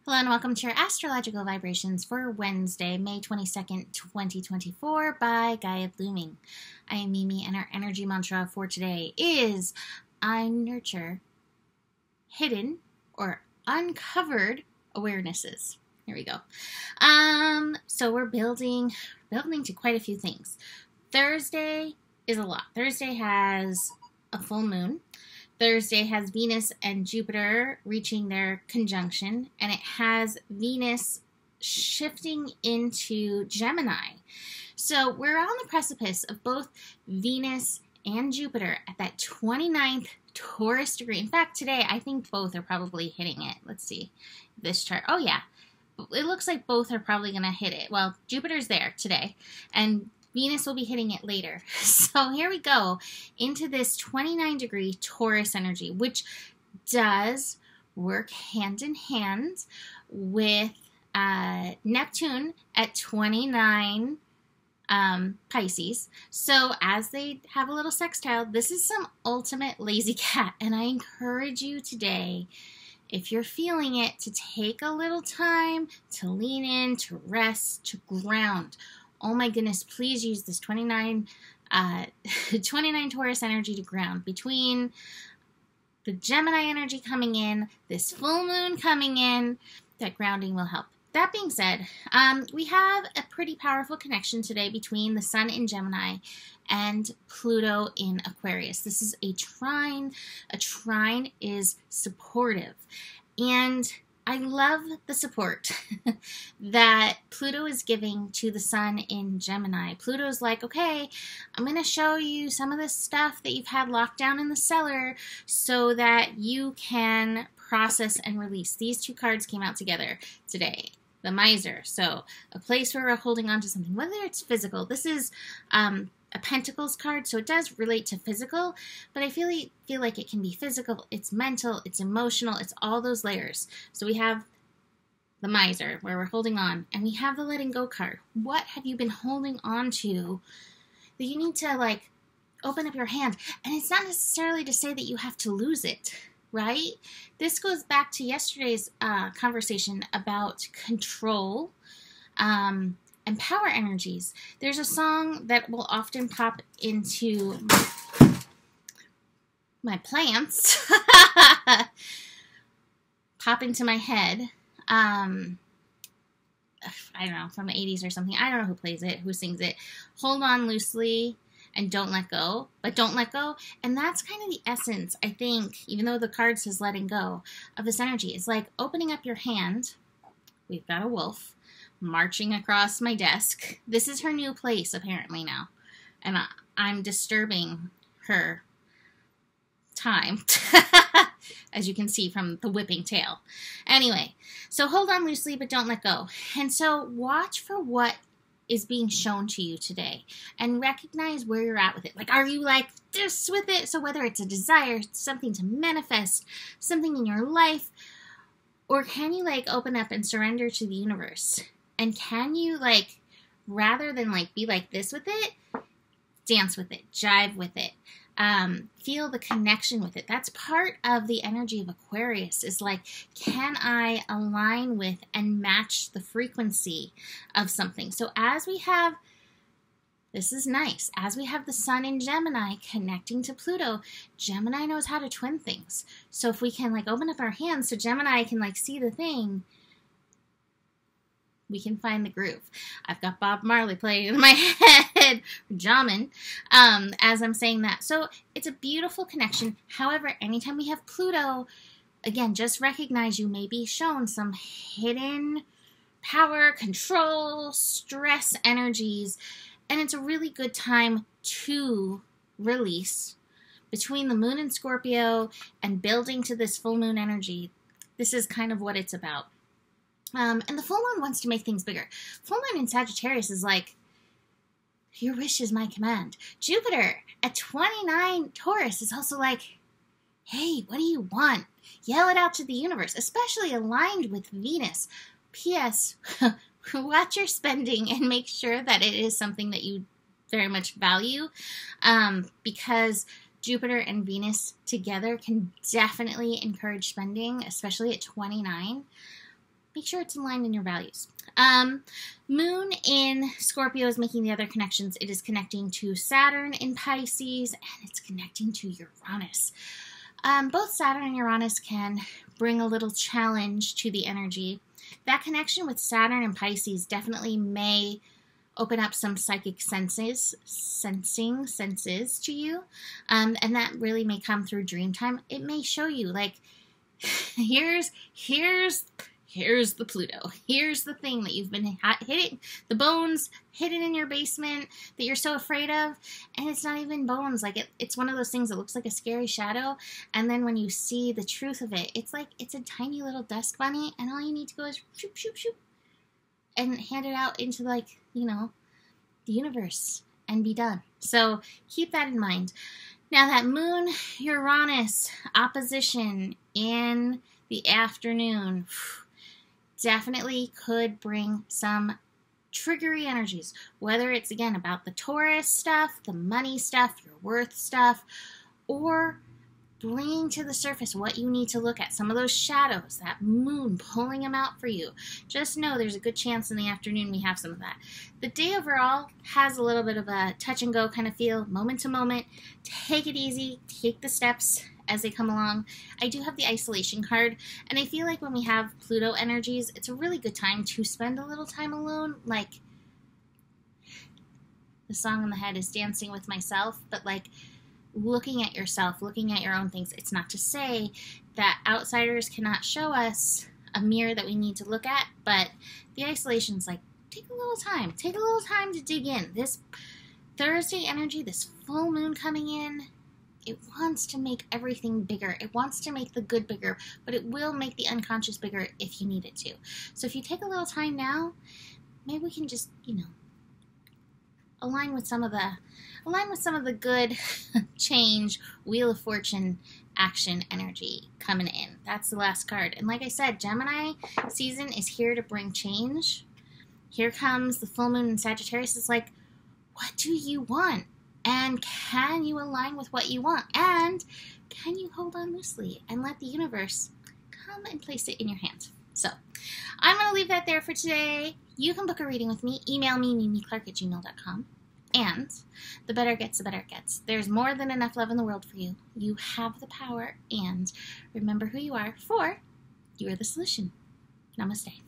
Hello and welcome to your astrological vibrations for Wednesday, May 22nd, 2024 by Gaia Blooming. I am Mimi and our energy mantra for today is I nurture hidden or uncovered awarenesses. Here we go. So we're building to quite a few things. Thursday is a lot. Thursday has a full moon. Thursday has Venus and Jupiter reaching their conjunction, and it has Venus shifting into Gemini. So we're on the precipice of both Venus and Jupiter at that 29th Taurus degree. In fact, today I think both are probably hitting it. Let's see this chart. Oh yeah, it looks like both are probably going to hit it. Well, Jupiter's there today, and Venus will be hitting it later. So here we go into this 29-degree Taurus energy, which does work hand in hand with Neptune at 29 Pisces. So as they have a little sextile, this is some ultimate lazy cat. And I encourage you today, if you're feeling it, to take a little time to lean in, to rest, to ground. Oh my goodness, please use this 29 Taurus energy to ground. Between the Gemini energy coming in, this full moon coming in, that grounding will help. That being said, we have a pretty powerful connection today between the Sun in Gemini and Pluto in Aquarius. This is a trine. A trine is supportive. And I love the support that Pluto is giving to the Sun in Gemini. Pluto's like, okay, I'm going to show you some of this stuff that you've had locked down in the cellar so that you can process and release. These two cards came out together today. The Miser, so a place where we're holding on to something, whether it's physical. This is a Pentacles card, so it does relate to physical, but I feel like it can be physical, it's mental, it's emotional, it's all those layers. So we have the Miser, where we're holding on, and we have the Letting Go card. What have you been holding on to that you need to, like, open up your hand? And it's not necessarily to say that you have to lose it, right? This goes back to yesterday's conversation about control, and power energies. There's a song that will often pop into my plants, pop into my head. I don't know, from the 80s or something. I don't know who plays it, who sings it. Hold on loosely and don't let go, but don't let go. And that's kind of the essence, I think, even though the card says letting go, of this energy. It's like opening up your hand. We've got a wolf marching across my desk. This is her new place, apparently, now. And I'm disturbing her time, as you can see from the whipping tail. Anyway, so hold on loosely, but don't let go. And so watch for what is being shown to you today and recognize where you're at with it. Like, are you like this with it? So whether it's a desire, something to manifest, something in your life, or can you like open up and surrender to the universe? And can you, like, rather than, like, be like this with it, dance with it, jive with it, feel the connection with it. That's part of the energy of Aquarius, is like, can I align with and match the frequency of something? So as we have, this is nice, as we have the Sun in Gemini connecting to Pluto, Gemini knows how to twin things. So if we can, like, open up our hands so Gemini can, like, see the thing, we can find the groove. I've got Bob Marley playing in my head, jamming, as I'm saying that. So it's a beautiful connection. However, anytime we have Pluto, again, just recognize you may be shown some hidden power, control, stress energies, and it's a really good time to release. Between the moon and Scorpio and building to this full moon energy, this is kind of what it's about. And the full moon wants to make things bigger. Full moon in Sagittarius is like, your wish is my command. Jupiter at 29 Taurus is also like, hey, what do you want? Yell it out to the universe, especially aligned with Venus. P.S. Watch your spending and make sure that it is something that you very much value, because Jupiter and Venus together can definitely encourage spending, especially at 29. make sure it's in line in your values. Moon in Scorpio is making the other connections. It is connecting to Saturn in Pisces, and it's connecting to Uranus. Both Saturn and Uranus can bring a little challenge to the energy. That connection with Saturn and Pisces definitely may open up some psychic senses to you, and that really may come through dream time. It may show you, like, here's the Pluto. Here's the thing that you've been hitting, the bones hidden in your basement that you're so afraid of, and it's not even bones. Like, it's one of those things that looks like a scary shadow, and then when you see the truth of it, it's like it's a tiny little dust bunny, and all you need to go is shoop, shoop, shoop, and hand it out into, like, you know, the universe and be done. So keep that in mind. Now, that Moon Uranus opposition in the afternoon definitely could bring some triggery energies, whether it's, again, about the Taurus stuff, the money stuff, your worth stuff, or bringing to the surface what you need to look at, some of those shadows, that moon pulling them out for you. Just know there's a good chance in the afternoon we have some of that. The day overall has a little bit of a touch and go kind of feel, moment to moment. Take it easy, take the steps as they come along. I do have the isolation card, and I feel like when we have Pluto energies, it's a really good time to spend a little time alone. Like, the song in the head is Dancing with Myself, but like looking at yourself, looking at your own things. It's not to say that outsiders cannot show us a mirror that we need to look at, but the isolation's like, take a little time to dig in. This Thursday energy, this full moon coming in, it wants to make everything bigger. It wants to make the good bigger, but it will make the unconscious bigger if you need it to. So if you take a little time now, maybe we can just, you know, align with some of the good change, Wheel of Fortune action energy coming in. That's the last card. And like I said, Gemini season is here to bring change. Here comes the full moon in Sagittarius. It's like, what do you want? And can you align with what you want? And can you hold on loosely and let the universe come and place it in your hands? So I'm going to leave that there for today. You can book a reading with me. Email me, mimiclark@gmail.com. And the better it gets, the better it gets. There's more than enough love in the world for you. You have the power. And remember who you are, for you are the solution. Namaste.